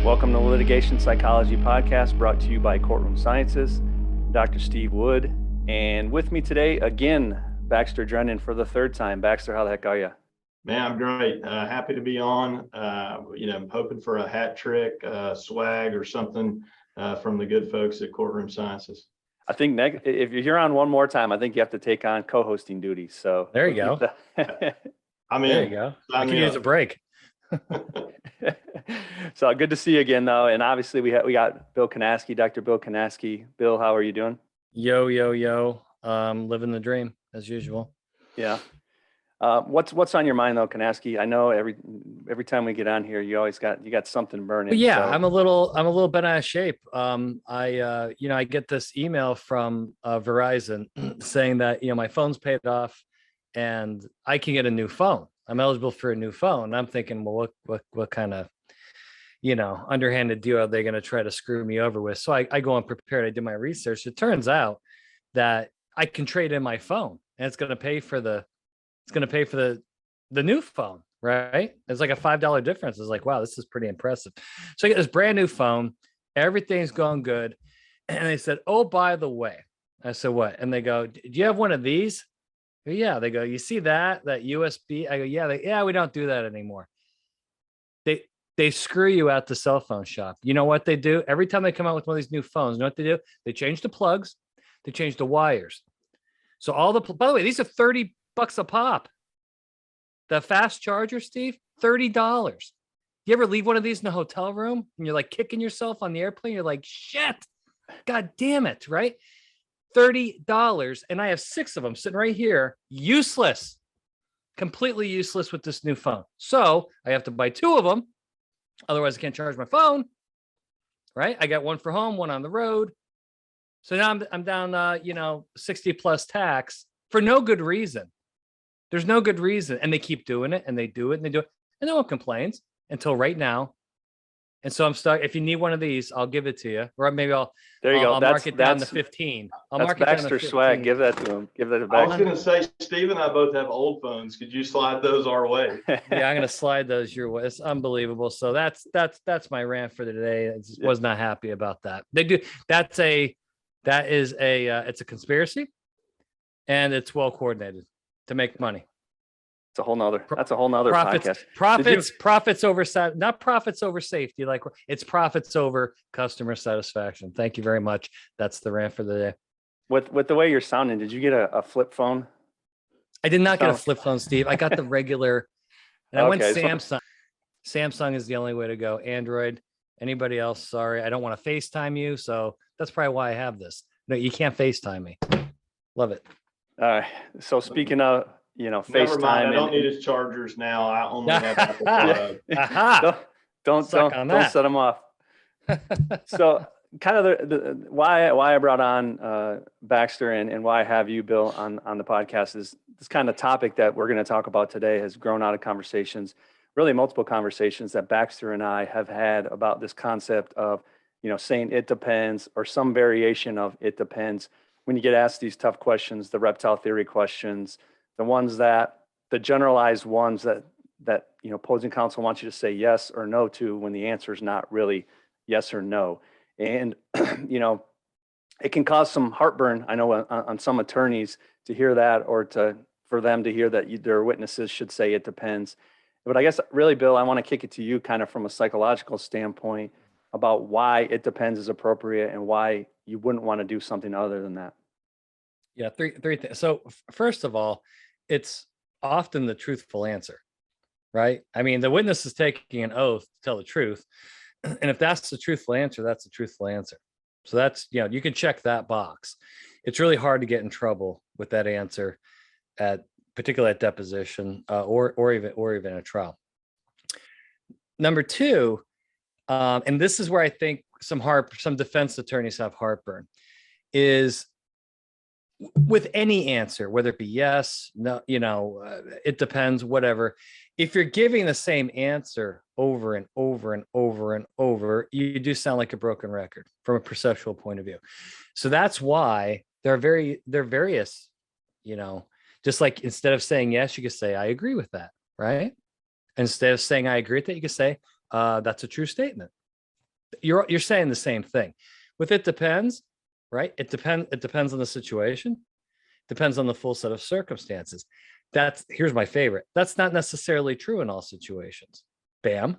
Welcome to the Litigation Psychology Podcast, brought to you by Courtroom Sciences. Dr. Steve Wood, and with me today again, Baxter Drennon for the third time. Baxter, how the heck are you? Man, I'm great. Happy to be on. I'm hoping for a hat trick, swag, or something from the good folks at Courtroom Sciences. I think if you're here on one more time, I think you have to take on co-hosting duties. So there you go. I mean, there you go. I can use a break. So good to see you again, though. And obviously, we got Bill Kanaski, Dr. Bill Kanaski. Bill, how are you doing? Yo. Living the dream as usual. Yeah. What's on your mind though, Kanaski? I know every time we get on here, you got something burning. Well, yeah, so. I'm a little bent out of shape. I get this email from Verizon saying that my phone's paid off and I can get a new phone. I'm eligible for a new phone. I'm thinking, well, what kind of underhanded deal are they going to try to screw me over with? So I go unprepared. I do my research. It turns out that I can trade in my phone and it's going to pay for the new phone, right? It's like a $5 difference. It's like, wow, this is pretty impressive. So I get this brand new phone. Everything's going good. And they said, oh, by the way, I said, what? And they go, do you have one of these? Yeah. They go, you see that USB? I go, yeah, we don't do that anymore. They screw you at the cell phone shop. You know what they do? Every time they come out with one of these new phones, you know what they do? They change the plugs. They change the wires. So by the way, these are $30 a pop. The fast charger, Steve, $30. You ever leave one of these in a hotel room and you're like kicking yourself on the airplane? You're like, shit, God damn it, right? $30. And I have 6 of them sitting right here, useless, completely useless with this new phone. So I have to buy 2 of them. Otherwise I can't charge my phone, right? I got one for home, one on the road. So now I'm down, 60 plus tax for no good reason. There's no good reason. And they keep doing it and they do it and they do it. And no one complains until right now. And so I'm stuck. If you need one of these, I'll give it to you. Or maybe I'll mark it down to 15. I'll mark it down to 15. Baxter swag. Give that to him. Give that to Baxter. I was Baxter. going to say, Steve and I both have old phones. Could you slide those our way? Yeah, I'm going to slide those your way. It's unbelievable. So that's my rant for today. I just was not happy about that. They do. It's a conspiracy, and it's well coordinated to make money. That's a whole nother podcast. Profits over not profits over safety. Like it's profits over customer satisfaction. Thank you very much. That's the rant for the day. With the way you're sounding, did you get a flip phone? I did not get a flip phone, Steve. I got the regular, and I went Samsung. Samsung is the only way to go. Android. Anybody else? Sorry, I don't want to FaceTime you. So that's probably why I have this. No, you can't FaceTime me. Love it. All right. So speaking of, FaceTime. Never mind. I don't need his chargers now. I only have Apple. Don't set them off. So kind of the why I brought on Baxter and why I have you, Bill, on the podcast is this kind of topic that we're going to talk about today has grown out of conversations, really multiple conversations that Baxter and I have had about this concept of, saying it depends or some variation of it depends. When you get asked these tough questions, the reptile theory questions, the generalized ones that opposing counsel wants you to say yes or no to when the answer is not really yes or no. And, it can cause some heartburn, I know, on some attorneys to hear that or for them to hear that their witnesses should say it depends. But I guess really, Bill, I want to kick it to you kind of from a psychological standpoint about why it depends is appropriate and why you wouldn't want to do something other than that. Yeah, three things. So first of all, it's often the truthful answer, right? I mean, the witness is taking an oath to tell the truth. And if that's the truthful answer, that's the truthful answer. So that's, you can check that box. It's really hard to get in trouble with that answer particularly at deposition or even a trial. Number 2, and this is where I think some defense attorneys have heartburn, is with any answer, whether it be yes, no, it depends, whatever. If you're giving the same answer over and over and over and over, you do sound like a broken record from a perceptual point of view. So that's why they're various, just like instead of saying yes, you could say, I agree with that, right? Instead of saying I agree with that, you could say, that's a true statement. You're saying the same thing. With it depends, right? It depends on the situation, depends on the full set of circumstances. Here's my favorite. That's not necessarily true in all situations. Bam.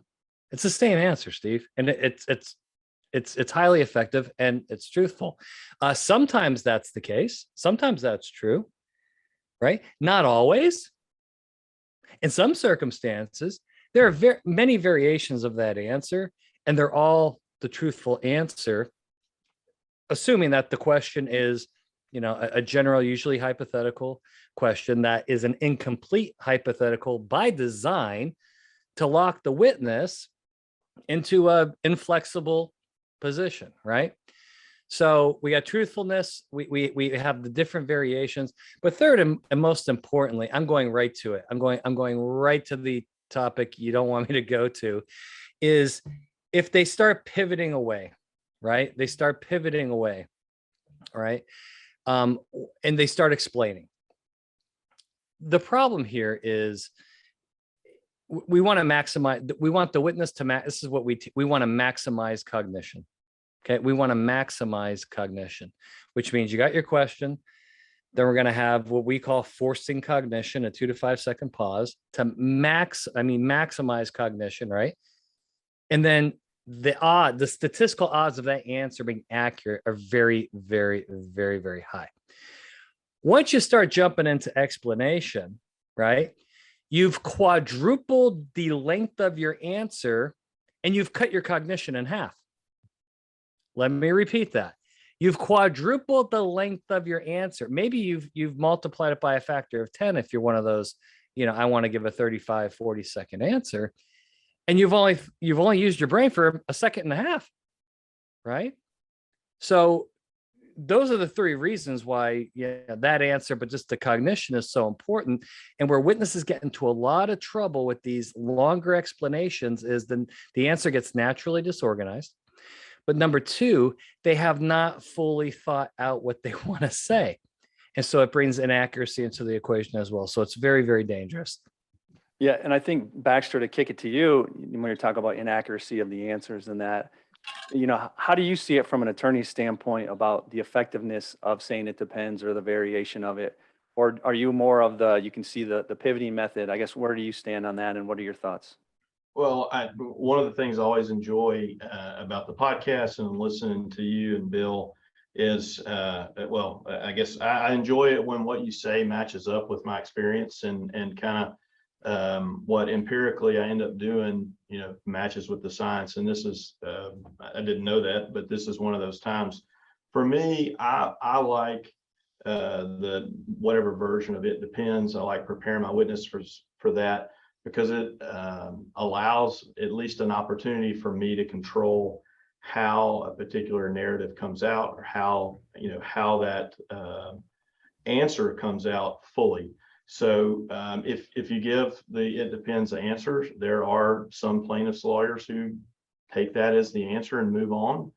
It's the same answer, Steve. And it's highly effective and it's truthful. Sometimes that's the case. Sometimes that's true, right? Not always. In some circumstances, there are many variations of that answer, and they're all the truthful answer, assuming that the question is, a general, usually hypothetical question that is an incomplete hypothetical by design to lock the witness into a inflexible position, right? So we got truthfulness, we have the different variations, but third and most importantly, I'm going right to it. I'm going right to the topic you don't want me to go to, is if they start pivoting away, right? They start pivoting away, right? And they start explaining. The problem here is we want to maximize, we want the witness to this is what we want to maximize cognition. Okay, we want to maximize cognition, which means you got your question. Then we're going to have what we call forcing cognition, a 2 to 5 second pause to maximize cognition, right? And then the statistical odds of that answer being accurate are very, very, very, very high. Once you start jumping into explanation, right, you've quadrupled the length of your answer and you've cut your cognition in half. Let me repeat that. You've quadrupled the length of your answer. Maybe you've multiplied it by a factor of 10 if you're one of those, I want to give a 35, 40 second answer. And you've only used your brain for a second and a half, right? So those are the 3 reasons why that answer, but just the cognition is so important. And where witnesses get into a lot of trouble with these longer explanations is then the answer gets naturally disorganized. But number 2, they have not fully thought out what they want to say. And so it brings inaccuracy into the equation as well. So it's very, very dangerous. Yeah. And I think, Baxter, to kick it to you, when you're talking about inaccuracy of the answers and that, how do you see it from an attorney's standpoint about the effectiveness of saying it depends or the variation of it? Or are you more of you can see the pivoting method? I guess, where do you stand on that and what are your thoughts? Well, one of the things I always enjoy about the podcast and listening to you and Bill is, I guess I enjoy it when what you say matches up with my experience and kind of what empirically I end up doing, matches with the science. And this is, I didn't know that, but this is one of those times. For me, I like the whatever version of it depends. I like preparing my witness for that, because it allows at least an opportunity for me to control how a particular narrative comes out, or how that answer comes out fully. So if you give the it depends answers, there are some plaintiffs' lawyers who take that as the answer and move on.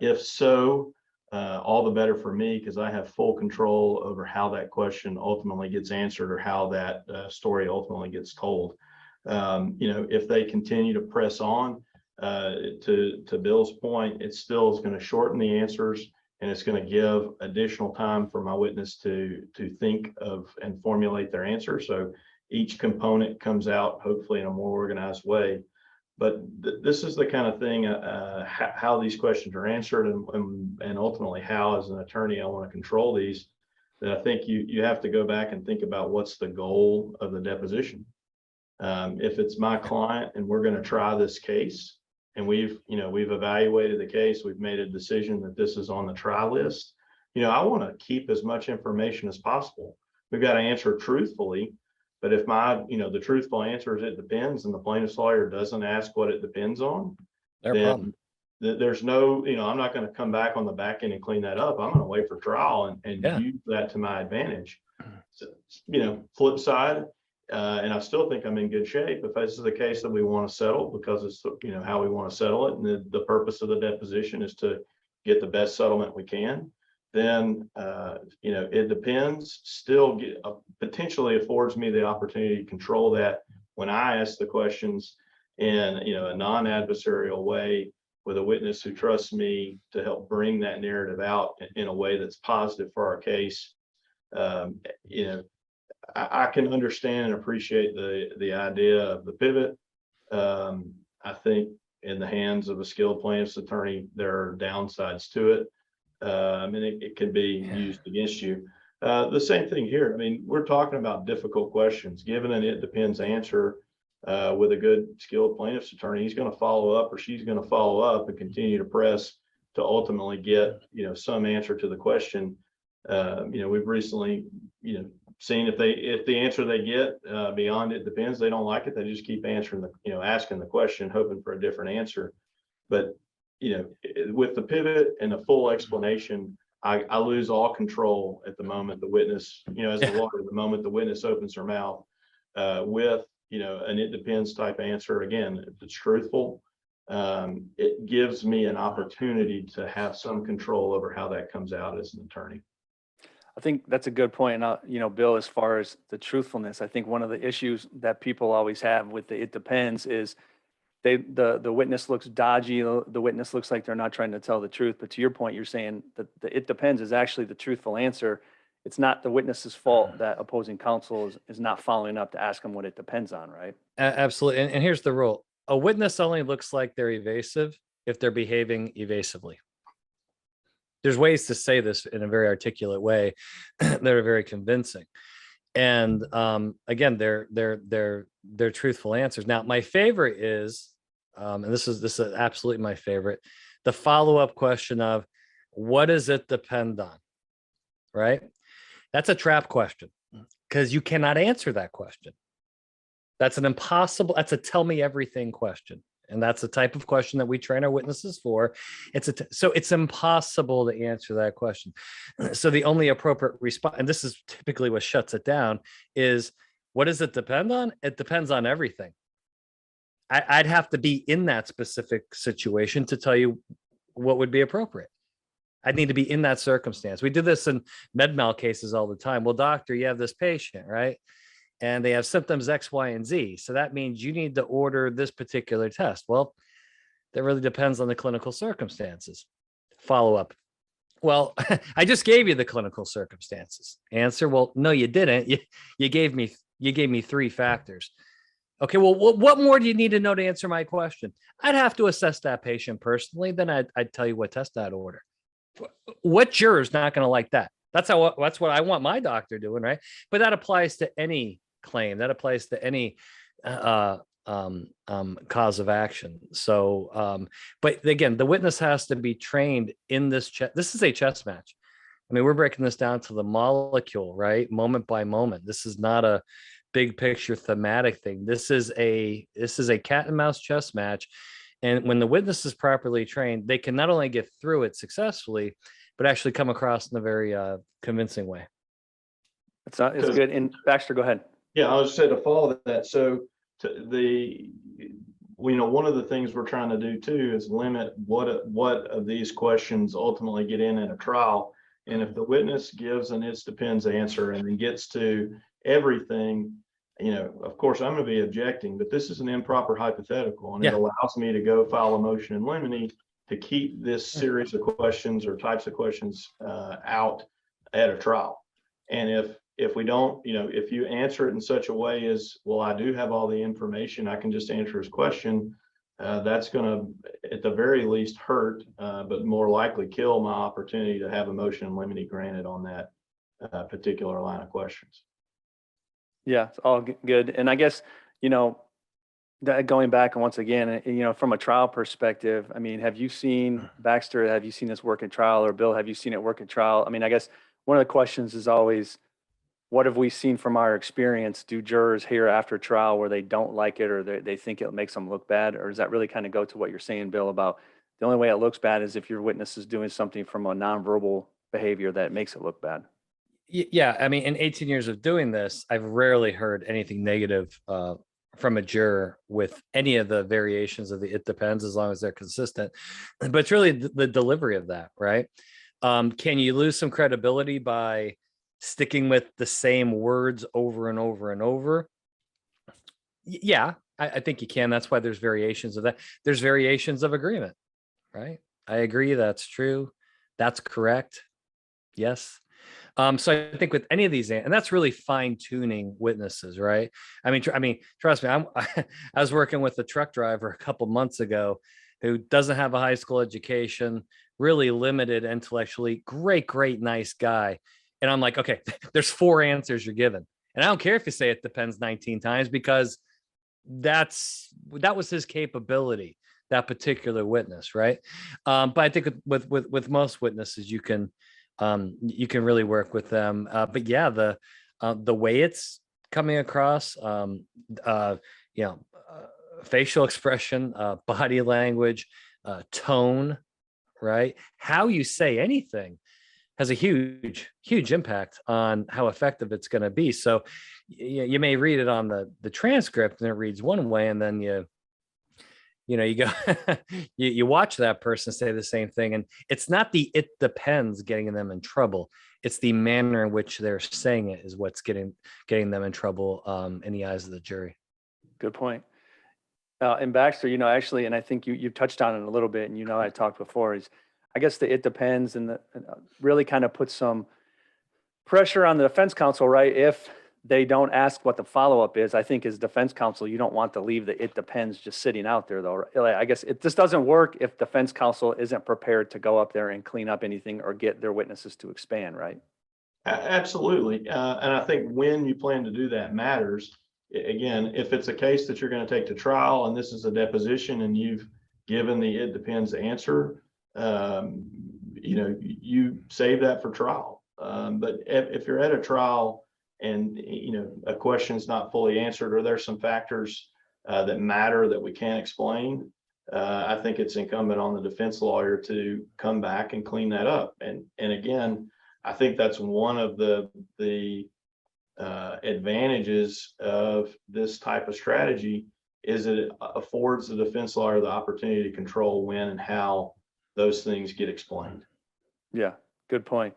If so, all the better for me, because I have full control over how that question ultimately gets answered, or how that story ultimately gets told. If they continue to press on, to Bill's point, it still is going to shorten the answers, and it's going to give additional time for my witness to think of and formulate their answer. So each component comes out hopefully in a more organized way. But this is the kind of thing, how these questions are answered, and ultimately how, as an attorney, I want to control these. That I think you have to go back and think about what's the goal of the deposition. If it's my client and we're going to try this case, and we've evaluated the case, we've made a decision that this is on the try list. I want to keep as much information as possible. We've got to answer truthfully. But if the truthful answer is it depends, and the plaintiff's lawyer doesn't ask what it depends on, then there's no, I'm not going to come back on the back end and clean that up. I'm going to wait for trial and use that to my advantage. So, flip side, and I still think I'm in good shape. If this is the case that we want to settle, because it's, how we want to settle it, and the purpose of the deposition is to get the best settlement we can, then it depends still potentially affords me the opportunity to control that when I ask the questions in a non-adversarial way, with a witness who trusts me to help bring that narrative out in a way that's positive for our case. You know, I can understand and appreciate the idea of the pivot. I think in the hands of a skilled plaintiff's attorney, there are downsides to it. And it can be used against you. The same thing here. I mean, we're talking about difficult questions. Given an it depends answer with a good skilled plaintiff's attorney, he's going to follow up, or she's going to follow up and continue to press to ultimately get, you know, some answer to the question. You know, we've recently, you know, seen if the answer they get beyond it depends, they don't like it, they just keep answering asking the question, hoping for a different answer. But, you know, with the pivot and the full explanation, I lose all control at the moment the witness, you know, as the lawyer, the moment the witness opens her mouth with, you know, an it depends type answer. Again, if it's truthful, it gives me an opportunity to have some control over how that comes out as an attorney. I think that's a good point. And, you know, Bill, as far as the truthfulness, I think one of the issues that people always have with the it depends is the witness looks dodgy. The witness looks like they're not trying to tell the truth. But to your point, you're saying that the it depends is actually the truthful answer. It's not the witness's fault that opposing counsel is not following up to ask them what it depends on, right? Absolutely. And here's the rule. A witness only looks like they're evasive if they're behaving evasively. There's ways to say this in a very articulate way that are very convincing. And again, they're truthful answers. Now, my favorite is, and this is absolutely my favorite, the follow-up question of what does it depend on? Right? That's a trap question because you cannot answer that question. That's a tell me everything question. And that's the type of question that we train our witnesses for. So it's impossible to answer that question. So the only appropriate response, and this is typically what shuts it down, is what does it depend on? It depends on everything. I'd have to be in that specific situation to tell you what would be appropriate. I'd need to be in that circumstance. We do this in med mal cases all the time. Well, doctor, you have this patient, right? And they have symptoms X, Y, and Z. So that means you need to order this particular test. Well, that really depends on the clinical circumstances. Follow up. Well, I just gave you the clinical circumstances. Answer, well, no, you didn't. You gave me 3 factors. Okay, well, what more do you need to know to answer my question? I'd have to assess that patient personally. Then I'd tell you what test I'd order. What juror's not going to like that? That's what I want my doctor doing, right? But that applies to any claim. That applies to any cause of action. So, but again, the witness has to be trained in this. This is a chess match. I mean, we're breaking this down to the molecule, right? Moment by moment. This is not a big picture thematic thing. This is a cat and mouse chess match. And when the witness is properly trained, they can not only get through it successfully, but actually come across in a very convincing way. It's good. And Baxter, go ahead. Yeah, I was saying to follow that. So one of the things we're trying to do too is limit what of these questions ultimately get in a trial. And if the witness gives an it depends answer and then gets to everything, of course I'm going to be objecting, but this is an improper hypothetical, and it allows me to go file a motion in limine to keep this series of questions or types of questions out at a trial. And if we don't, if you answer it in such a way as, well, I do have all the information, I can just answer his question, that's going to, at the very least, hurt, but more likely kill my opportunity to have a motion in limine granted on that particular line of questions. Yeah, it's all good. And I guess, going back and once again, from a trial perspective, I mean, have you seen, Baxter, have you seen this work at trial, or Bill, have you seen it work at trial? I mean, I guess one of the questions is always, what have we seen from our experience? Do jurors hear after trial where they don't like it, or they think it makes them look bad? Or does that really kind of go to what you're saying, Bill, about the only way it looks bad is if your witness is doing something from a nonverbal behavior that makes it look bad? Yeah, I mean, in 18 years of doing this, I've rarely heard anything negative from a juror with any of the variations of the it depends, as long as they're consistent. But it's really the delivery of that, right? Can you lose some credibility by sticking with the same words over and over and over? Yeah, I think you can. That's why there's variations of that. There's variations of agreement. right? I agree. That's true. That's correct. Yes. So I think with any of these, and that's really fine tuning witnesses, right? I mean, trust me, I was working with a truck driver a couple months ago who doesn't have a high school education, really limited intellectually, great, nice guy. And I'm like, okay, there's 4 answers you're given. And I don't care if you say it depends 19 times, because that was his capability, that particular witness, right? But I think with most witnesses, you can really work with them. But yeah, the way it's coming across, you know, facial expression, body language, tone, right? How you say anything has a huge impact on how effective it's going to be. So you may read it on the transcript and it reads one way, and then you go you watch that person say the same thing, and it's not the "it depends" getting them in trouble. It's the manner in which they're saying it is what's getting them in trouble in the eyes of the jury. Good point. And Baxter, actually, and I think you touched on it a little bit, and I talked before, is I guess it depends, and really kind of puts some pressure on the defense counsel, right? If they don't ask what the follow-up is, I think as defense counsel, you don't want to leave the "it depends" just sitting out there, though. Like, I guess this doesn't work if defense counsel isn't prepared to go up there and clean up anything or get their witnesses to expand, right? Absolutely. And I think when you plan to do that matters. Again, if it's a case that you're going to take to trial and this is a deposition and you've given the "it depends" answer, you save that for trial. But if you're at a trial and a question is not fully answered, or there's some factors that matter that we can't explain, I think it's incumbent on the defense lawyer to come back and clean that up. And again, I think that's one of the advantages of this type of strategy, is that it affords the defense lawyer the opportunity to control when and how those things get explained. Yeah, good point.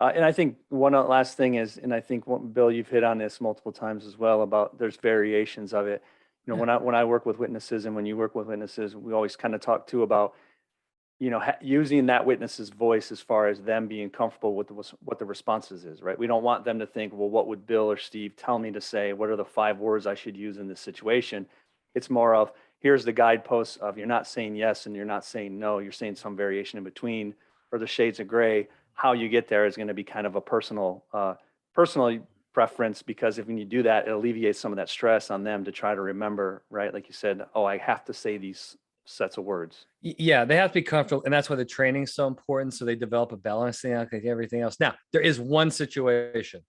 And I think one last thing is, and I think Bill, you've hit on this multiple times as well, about there's variations of it. When I work with witnesses, and when you work with witnesses, we always kind of talk too about using that witness's voice as far as them being comfortable with what the responses is, right? We don't want them to think, well, what would Bill or Steve tell me to say? What are the 5 words I should use in this situation? It's more of, here's the guideposts of, you're not saying yes and you're not saying no, you're saying some variation in between, or the shades of gray. How you get there is going to be kind of a personal preference, because if when you do that, it alleviates some of that stress on them to try to remember, right? Like you said, oh, I have to say these sets of words. Yeah, they have to be comfortable, and that's why the training is so important. So they develop a balancing act like everything else. Now, there is one situation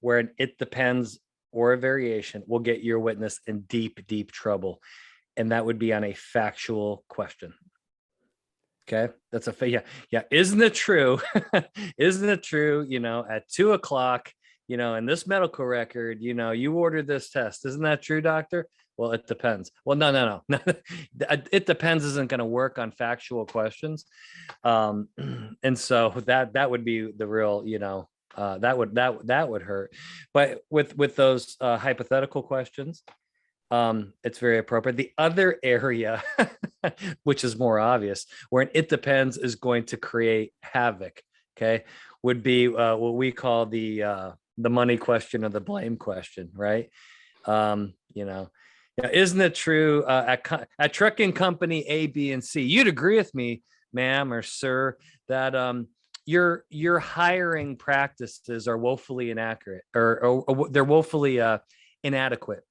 where an "it depends" or a variation will get your witness in deep trouble, and that would be on a factual question. Okay, that's yeah. Isn't it true? Isn't it true? At 2:00, in this medical record, you ordered this test. Isn't that true, doctor? Well, it depends. Well, no. It depends isn't going to work on factual questions. And so that would be the real, that would hurt. But with those hypothetical questions, it's very appropriate. The other area, which is more obvious, where an "it depends" is going to create havoc, okay, would be what we call the money question or the blame question, right? Isn't it true at trucking company A, B, and C? You'd agree with me, ma'am or sir, that your hiring practices are woefully inaccurate, or they're woefully inadequate,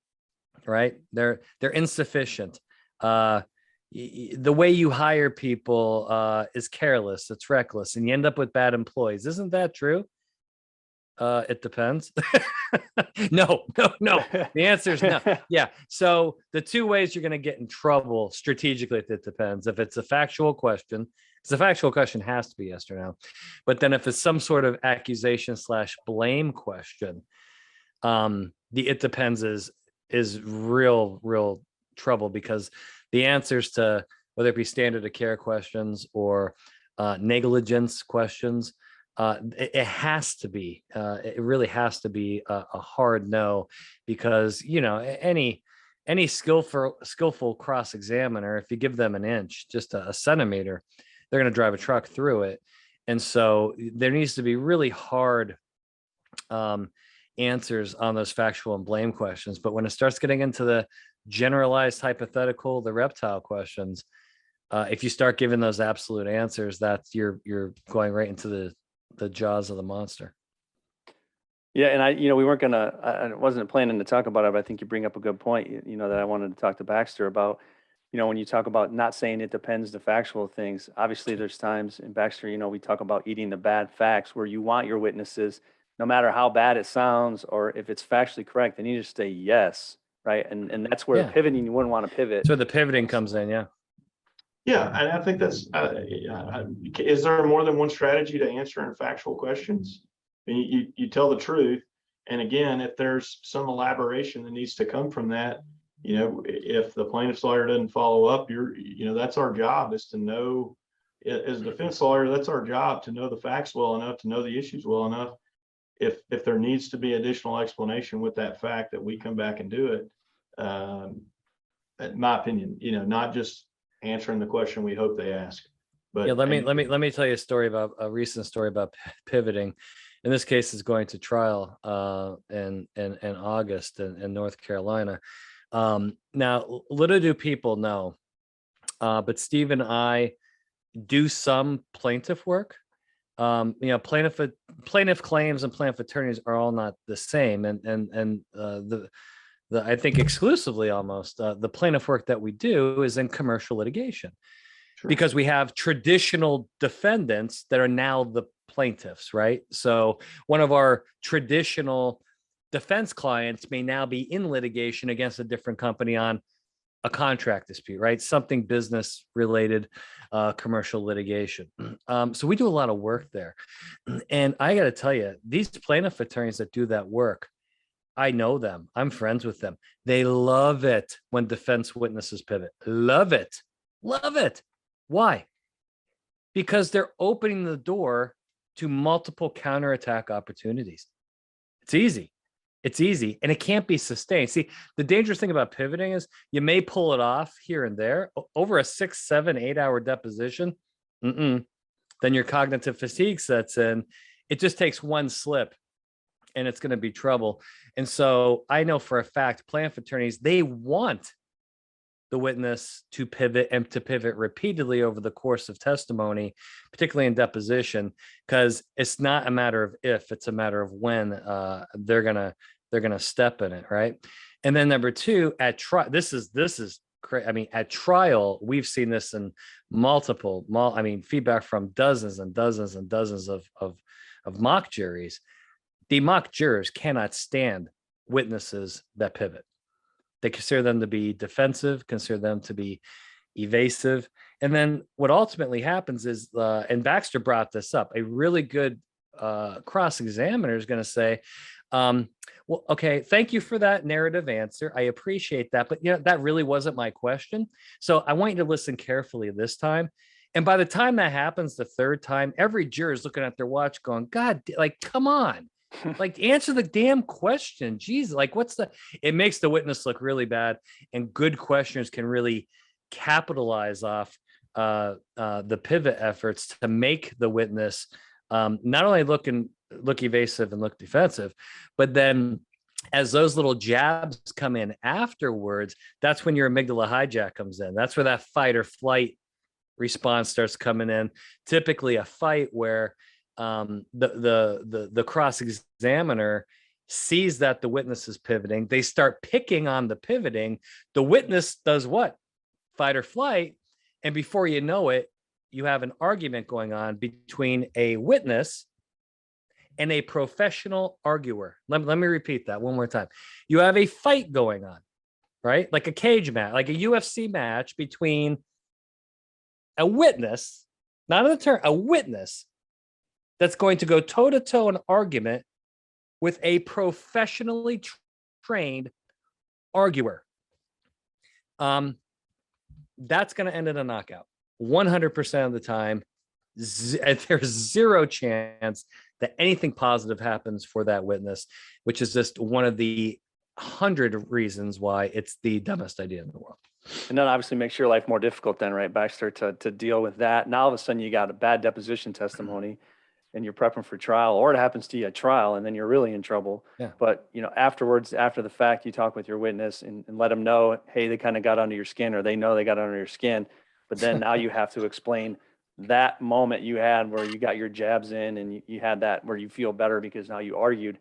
right? They're insufficient. The way you hire people is careless, it's reckless, and you end up with bad employees. Isn't that true? It depends. No. The answer is no. Yeah. So the 2 ways you're going to get in trouble strategically, it depends. If it's a factual question, because the factual question has to be yes or no. But then if it's some sort of accusation / blame question, the "it depends" is real trouble, because the answers to whether it be standard of care questions or negligence questions, it has to be, it really has to be a hard no, because any any skillful cross-examiner, if you give them an inch, just a centimeter, they're going to drive a truck through it. And so there needs to be really hard answers on those factual and blame questions. But when it starts getting into the generalized hypothetical, the reptile questions, if you start giving those absolute answers, that's you're going right into the jaws of the monster. Yeah, and we weren't I wasn't planning to talk about it, but I think you bring up a good point, that I wanted to talk to Baxter about. When you talk about not saying it depends to factual things, obviously there's times in Baxter, we talk about eating the bad facts where you want your witnesses, no matter how bad it sounds or if it's factually correct, they need to say yes, right? And that's where pivoting, you wouldn't want to pivot. So the pivoting comes in, yeah. Yeah, and I think that's, is there more than one strategy to answering factual questions? You tell the truth. And again, if there's some elaboration that needs to come from that, if the plaintiff's lawyer doesn't follow up, that's our job, is to know, as a defense lawyer, that's our job, to know the facts well enough, to know the issues well enough. If there needs to be additional explanation with that fact, that we come back and do it. In my opinion, not just answering the question we hope they ask. But yeah, let me tell you a recent story about pivoting. In this case, is going to trial in August in North Carolina. Now, little do people know, but Steve and I do some plaintiff work. Plaintiff claims and plaintiff attorneys are all not the same, and I think exclusively almost the plaintiff work that we do is in commercial litigation. Sure. Because we have traditional defendants that are now the plaintiffs, right? So one of our traditional defense clients may now be in litigation against a different company on a contract dispute, right? Something business related, commercial litigation. So we do a lot of work there. And I got to tell you, these plaintiff attorneys that do that work, I know them. I'm friends with them. They love it when defense witnesses pivot. Love it. Love it. Why? Because they're opening the door to multiple counterattack opportunities. It's easy. It's easy, and it can't be sustained. See, the dangerous thing about pivoting is you may pull it off here and there over a 6, 7, 8 hour deposition. Then your cognitive fatigue sets in. It just takes one slip and it's going to be trouble. And so I know for a fact, plaintiff attorneys, they want the witness to pivot and to pivot repeatedly over the course of testimony, particularly in deposition, because it's not a matter of if, it's a matter of when they're gonna step in it, right? And then number two, at trial, this is I mean, at trial, we've seen this in feedback from dozens and dozens and dozens of mock juries. The mock jurors cannot stand witnesses that pivot. They consider them to be defensive, consider them to be evasive. And then what ultimately happens is, and Baxter brought this up, a really good cross-examiner is going to say, well, okay, thank you for that narrative answer. I appreciate that. But that really wasn't my question. So I want you to listen carefully this time. And by the time that happens the third time, every juror is looking at their watch going, God, come on. Answer the damn question. Jeez, it makes the witness look really bad, and good questioners can really capitalize off the pivot efforts to make the witness not only look evasive and look defensive, but then as those little jabs come in afterwards, that's when your amygdala hijack comes in. That's where that fight or flight response starts coming in. Typically a fight where the cross-examiner sees that the witness is pivoting. They start picking on the pivoting. The witness does what? Fight or flight. And before you know it, you have an argument going on between a witness and a professional arguer. Let me repeat that one more time. You have a fight going on, right? Like a cage match, like a UFC match between a witness, not an attorney, a witness that's going to go toe-to-toe an argument with a professionally trained arguer. That's going to end in a knockout 100% of the time. There's zero chance that anything positive happens for that witness, which is just one of the 100 reasons why it's the dumbest idea in the world. And then obviously makes your life more difficult then, right, Baxter, to deal with that. Now all of a sudden you got a bad deposition testimony and you're prepping for trial, or it happens to you at trial and then you're really in trouble. Yeah. But, afterwards, after the fact, you talk with your witness and let them know, hey, they kind of got under your skin, or they know they got under your skin. But then now you have to explain that moment you had where you got your jabs in and you had that where you feel better because now you argued.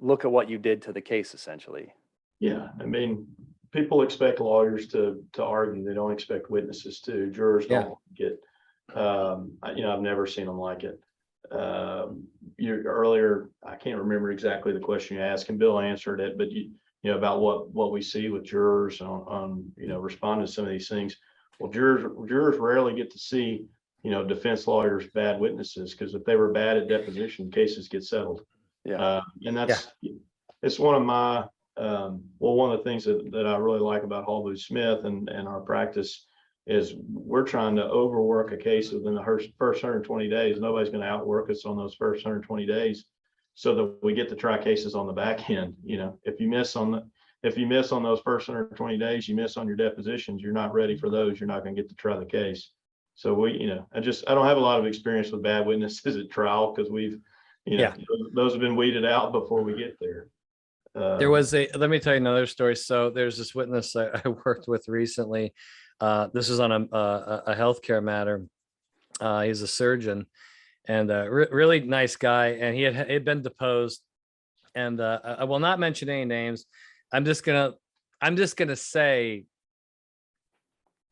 Look at what you did to the case, essentially. Yeah, I mean, people expect lawyers to argue. They don't expect witnesses to. Jurors don't get. I've never seen them like it. Earlier, I can't remember exactly the question you asked, and Bill answered it, but about what we see with jurors on responding to some of these things. Well, jurors rarely get to see defense lawyers bad witnesses, because if they were bad at deposition, cases get settled. Yeah. And it's one of my one of the things that I really like about Hall Booth Smith and our practice is we're trying to overwork a case within the first 120 days. Nobody's going to outwork us on those first 120 days, so that we get to try cases on the back end. If you miss on those first 120 days, you miss on your depositions, you're not ready for those, you're not going to get to try the case. So I don't have a lot of experience with bad witnesses at trial, because we've, those have been weeded out before we get there. There was let me tell you another story. So there's this witness I worked with recently. This is on a healthcare matter. He's a surgeon and a really nice guy. And he had been deposed, and I will not mention any names. I'm just gonna say,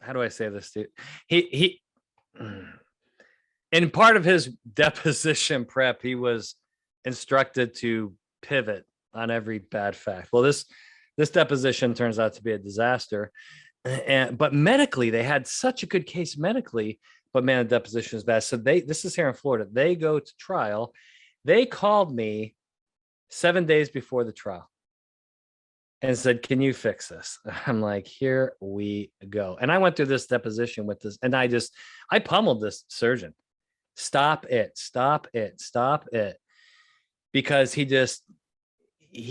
how do I say this, dude? He in part of his deposition prep, he was instructed to pivot on every bad fact. Well, this deposition turns out to be a disaster. But medically, they had such a good case medically, but man, the deposition is bad. So this is here in Florida. They go to trial. They called me 7 days before the trial and said, "Can you fix this?" I'm like, "Here we go." And I went through this deposition with this, and I pummeled this surgeon. Stop it, stop it, stop it. Because he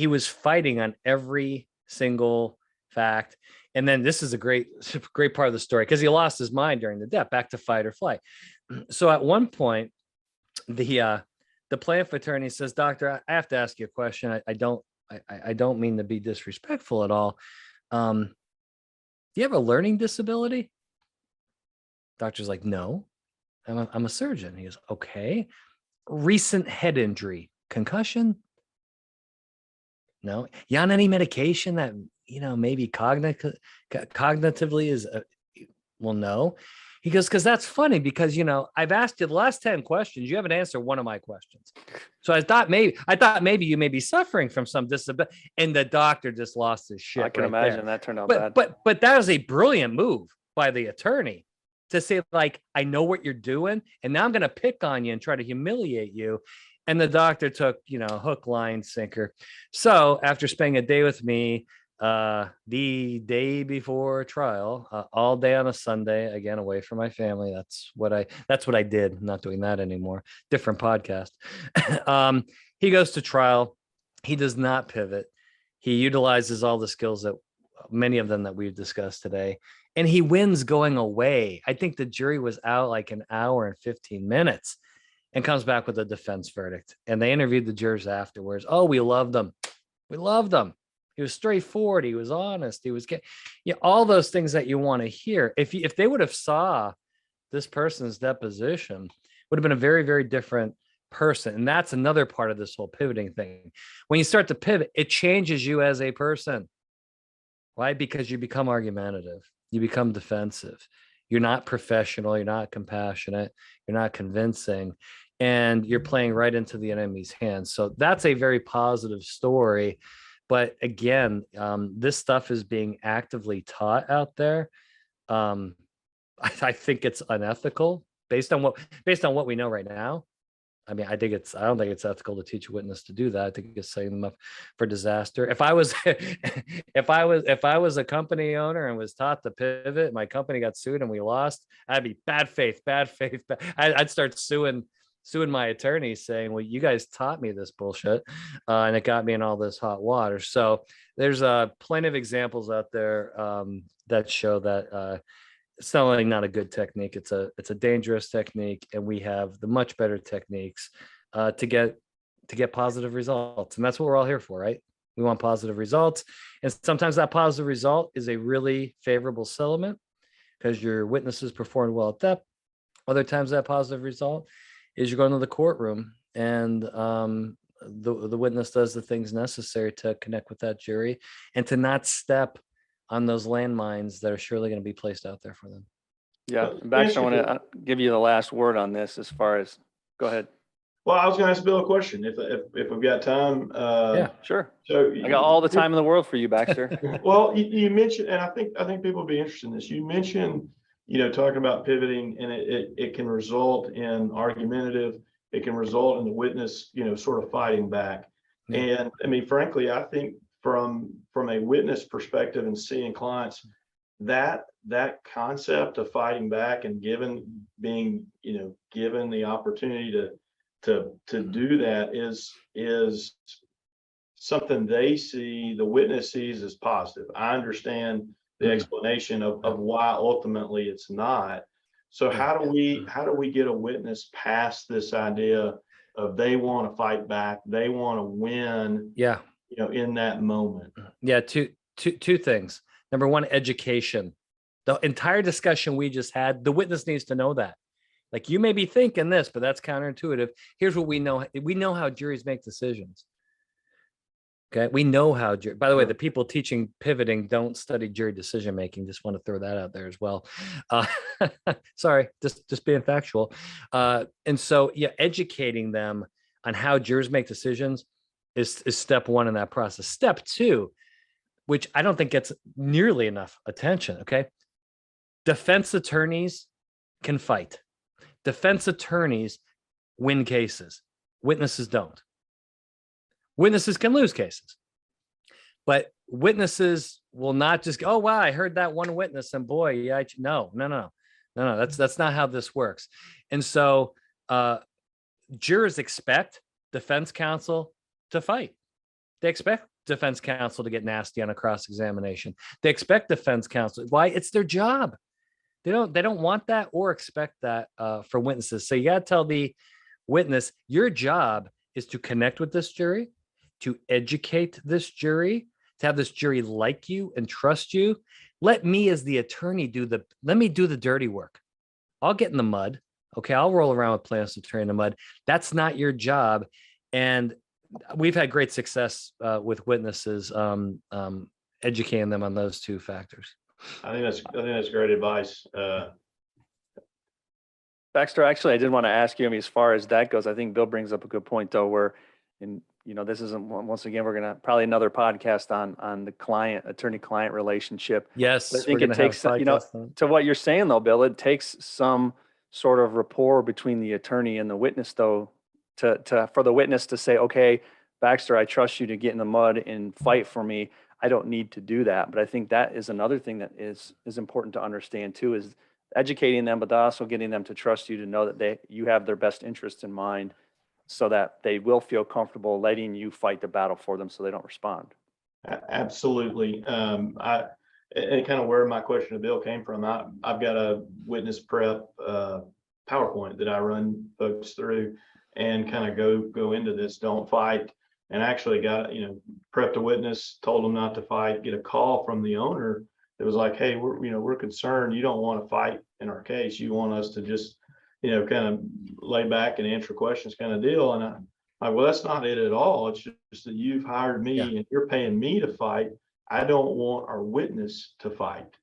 was fighting on every single fact. And then this is a great part of the story, because he lost his mind during the death, back to fight or flight. So at one point, the plaintiff attorney says, "Doctor, I have to ask you a question. I don't mean to be disrespectful at all. Do you have a learning disability?" Doctor's like, "No, I'm a surgeon." He goes, "Okay. Recent head injury, concussion?" "No." "You on any medication that maybe cognitively is well, no." He goes, "Because that's funny, because I've asked you the last 10 questions, you haven't answered one of my questions. So I thought maybe you may be suffering from some disability." And the doctor just lost his shit. I can imagine that turned out bad. But that was a brilliant move by the attorney to say, like, "I know what you're doing, and now I'm going to pick on you and try to humiliate you." And the doctor took, hook, line, sinker. So after spending a day with me, the day before trial, all day on a Sunday, again, away from my family. That's what I did. I'm not doing that anymore. Different podcast. He goes to trial. He does not pivot. He utilizes all the skills that many of them that we've discussed today, and he wins going away. I think the jury was out like an hour and 15 minutes and comes back with a defense verdict. And they interviewed the jurors afterwards. "Oh, we loved him. We loved him. He was straightforward. He was honest. He was all those things that you want to hear." If they would have saw this person's deposition, would have been a very, very different person. And that's another part of this whole pivoting thing. When you start to pivot, it changes you as a person. Why? Because you become argumentative. You become defensive. You're not professional. You're not compassionate. You're not convincing. And you're playing right into the enemy's hands. So that's a very positive story. But again, this stuff is being actively taught out there. I think it's unethical based on what we know right now. I mean, I don't think it's ethical to teach a witness to do that. I think it's setting them up for disaster. If I was a company owner and was taught to pivot, my company got sued and we lost, I'd be bad faith. I'd start suing suing my attorney saying, well, you guys taught me this bullshit, and it got me in all this hot water. So there's plenty of examples out there that show that it's not only not a good technique, it's a dangerous technique, and we have the much better techniques to get positive results. And that's what we're all here for, right? We want positive results. And sometimes that positive result is a really favorable settlement because your witnesses performed well at that. Other times that positive result is you're going to the courtroom and the witness does the things necessary to connect with that jury and to not step on those landmines that are surely going to be placed out there for them. Yeah. Baxter, I want to give you the last word on this as far as, go ahead. Well, I was going to ask Bill a question if we've got time. Yeah, sure. So I got all the time in the world for you, Baxter. Well, you mentioned, and I think people would be interested in this. You mentioned, talking about pivoting, and it can result in argumentative. It can result in the witness, sort of fighting back. Yeah. And I mean, frankly, I think from a witness perspective and seeing clients, that concept of fighting back and being given the opportunity to do that is something the witness sees as positive. I understand the explanation of why ultimately it's not. So how do we get a witness past this idea of they want to fight back, they want to win, yeah, in that moment? Yeah, two things. Number one, education. The entire discussion we just had, the witness needs to know that. Like, you may be thinking this, but that's counterintuitive. Here's what we know. We know how juries make decisions. Okay. We know how, by the way, the people teaching pivoting don't study jury decision making. Just want to throw that out there as well. Sorry, just being factual. And so, yeah, educating them on how jurors make decisions is step one in that process. Step two, which I don't think gets nearly enough attention. Okay. Defense attorneys can fight. Defense attorneys win cases. Witnesses don't. Witnesses can lose cases, but witnesses will not just go, oh, wow, I heard that one witness and boy, yeah, no. That's not how this works. And so jurors expect defense counsel to fight. They expect defense counsel to get nasty on a cross-examination. They expect defense counsel. Why? It's their job. They don't want that or expect that for witnesses. So you got to tell the witness, your job is to connect with this jury, to educate this jury, to have this jury like you and trust you. Let me as the attorney let me do the dirty work. I'll get in the mud. Okay. I'll roll around with plaintiff's attorney in the mud. That's not your job. And we've had great success with witnesses, educating them on those two factors. I think that's great advice. Baxter, actually, I did want to ask you, as far as that goes, I think Bill brings up a good point though, where, this isn't, once again, we're going to probably another podcast on the attorney-client relationship. Yes. But I think it takes, to what you're saying though, Bill, it takes some sort of rapport between the attorney and the witness though, for the witness to say, okay, Baxter, I trust you to get in the mud and fight for me. I don't need to do that. But I think that is another thing that is important to understand too, is educating them, but also getting them to trust you, to know that you have their best interests in mind, so that they will feel comfortable letting you fight the battle for them so they don't respond. Absolutely. And kind of where my question to Bill came from, I've got a witness prep PowerPoint that I run folks through and kind of go into this, don't fight. And actually got, prepped a witness, told them not to fight, get a call from the owner. It was like, hey, we're concerned. You don't want to fight in our case. You want us to just, kind of lay back and answer questions kind of deal. And I'm like, well, that's not it at all. It's just that you've hired me and you're paying me to fight. I don't want our witness to fight.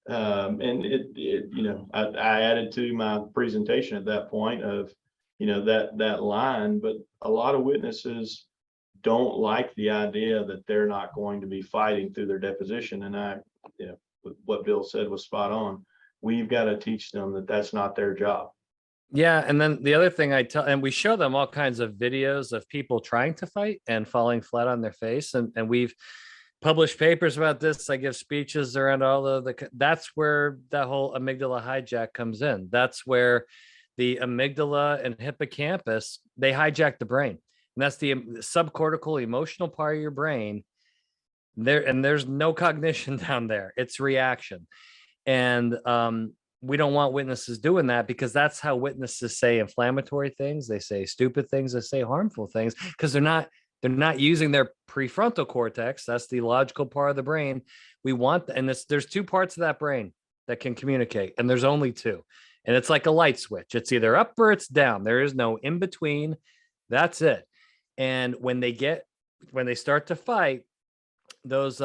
And I added to my presentation at that point of, that line, but a lot of witnesses don't like the idea that they're not going to be fighting through their deposition. And what Bill said was spot on. We've got to teach them that that's not their job. Yeah. And then the other thing and we show them all kinds of videos of people trying to fight and falling flat on their face. And we've published papers about this. I give speeches around all of that's where that whole amygdala hijack comes in. That's where the amygdala and hippocampus, they hijack the brain. And that's the subcortical emotional part of your brain. There's no cognition down there. It's reaction. And we don't want witnesses doing that, because that's how witnesses say inflammatory things. They say stupid things. They say harmful things, because they're not using their prefrontal cortex. That's the logical part of the brain. We want, and there's two parts of that brain that can communicate, and there's only two. And it's like a light switch. It's either up or it's down. There is no in between. That's it. And when they start to fight, those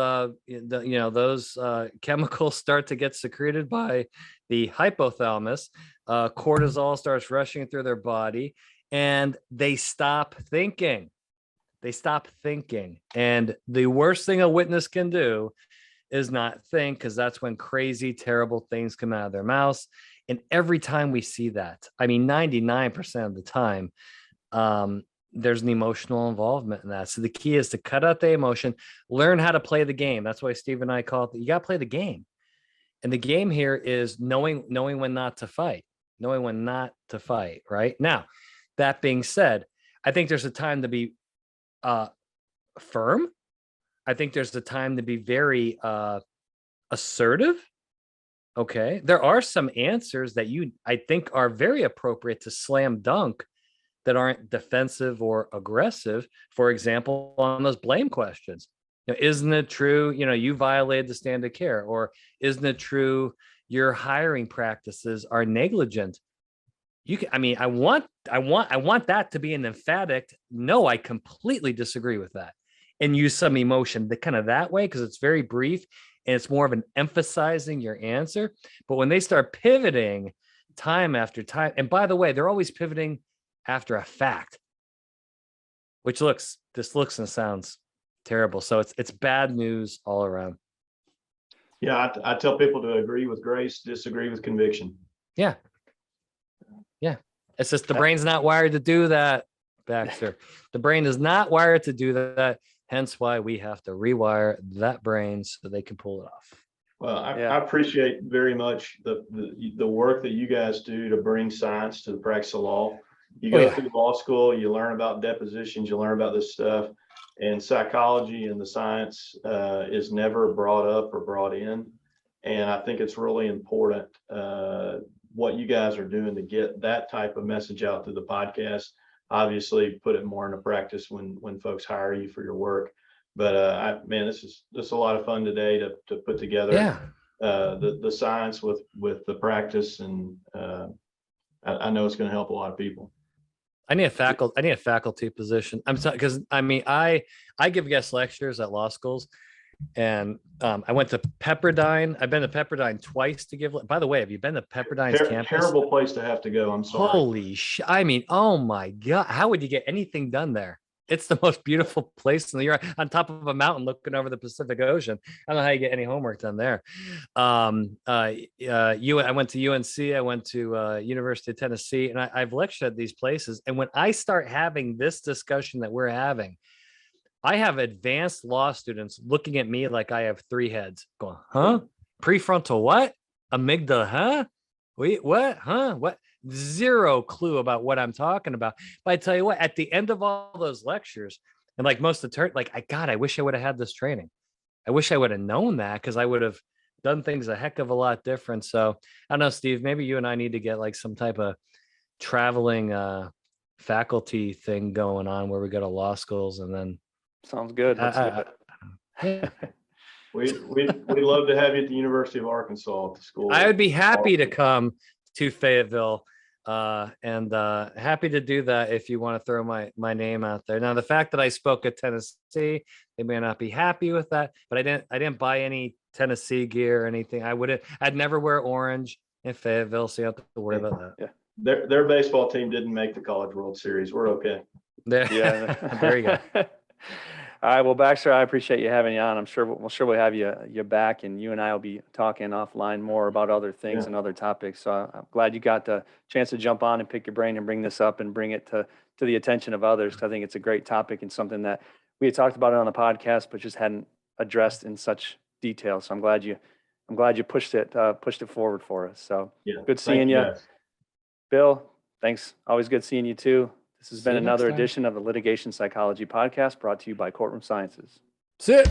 chemicals start to get secreted by the hypothalamus. Cortisol starts rushing through their body, and they stop thinking. And the worst thing a witness can do is not think, because that's when crazy, terrible things come out of their mouths. And every time we see that, I mean, 99% of the time, there's an emotional involvement in that. So the key is to cut out the emotion, learn how to play the game. That's why Steve and I call it, you got to play the game. And the game here is knowing when not to fight, right? Now, that being said, I think there's a time to be firm. I think there's a time to be very assertive. Okay. There are some answers that I think are very appropriate to slam dunk, that aren't defensive or aggressive. For example, on those blame questions, isn't it true, you violated the standard of care, or isn't it true your hiring practices are negligent? I want that to be an emphatic, no, I completely disagree with that, and use some emotion that way, because it's very brief and it's more of an emphasizing your answer. But when they start pivoting time after time, and by the way, they're always pivoting after a fact, which looks and sounds terrible. So it's bad news all around. Yeah, I tell people to agree with grace, disagree with conviction. Yeah. It's just the brain's not wired to do that, Baxter. The brain is not wired to do that. Hence why we have to rewire that brain so they can pull it off. Well, I appreciate very much the work that you guys do to bring science to the practice of law. You go through law school, you learn about depositions, you learn about this stuff, and psychology and the science is never brought up or brought in. And I think it's really important what you guys are doing to get that type of message out through the podcast. Obviously, put it more into practice when folks hire you for your work. But this is a lot of fun today to put together the science with the practice, and I know it's going to help a lot of people. I need a faculty position. I'm sorry, because I give guest lectures at law schools, and I went to Pepperdine. I've been to Pepperdine twice to give. By the way, have you been to Pepperdine's campus? Terrible place to have to go. I'm sorry. Holy shit! Oh my god! How would you get anything done there? It's the most beautiful place in the year, on top of a mountain looking over the Pacific Ocean. I don't know how you get any homework done there. I went to UNC, I went to University of Tennessee, and I've lectured at these places. And when I start having this discussion that we're having, I have advanced law students looking at me like I have three heads, going, huh? Prefrontal what? Amygdala, huh? Wait, what? Huh? What? Zero clue about what I'm talking about. But I tell you what, at the end of all those lectures, and like most attorneys, I wish I would have had this training. I wish I would have known that, because I would have done things a heck of a lot different. So I don't know, Steve, maybe you and I need to get like some type of traveling faculty thing going on, where we go to law schools, and then. Sounds good. Let's do it. We'd love to have you at the University of Arkansas at the school. I would be happy to come to Fayetteville, and happy to do that if you want to throw my name out there. Now, the fact that I spoke at Tennessee, they may not be happy with that, but I didn't buy any Tennessee gear or anything. I'd never wear orange in Fayetteville, so you don't have to worry about that. Yeah. Their baseball team didn't make the College World Series. We're okay. Yeah. There you go. All right. Well, Baxter, I appreciate you having you on. I'm sure we'll have you back, and you and I will be talking offline more about other things and other topics. So I'm glad you got the chance to jump on and pick your brain and bring this up and bring it to the attention of others, because I think it's a great topic and something that we had talked about it on the podcast, but just hadn't addressed in such detail. So I'm glad you pushed it forward for us. So good seeing you. Bill, Thanks. Always good seeing you too. This has See been you next another time. edition of the Litigation Psychology Podcast brought to you by Courtroom Sciences. Sit.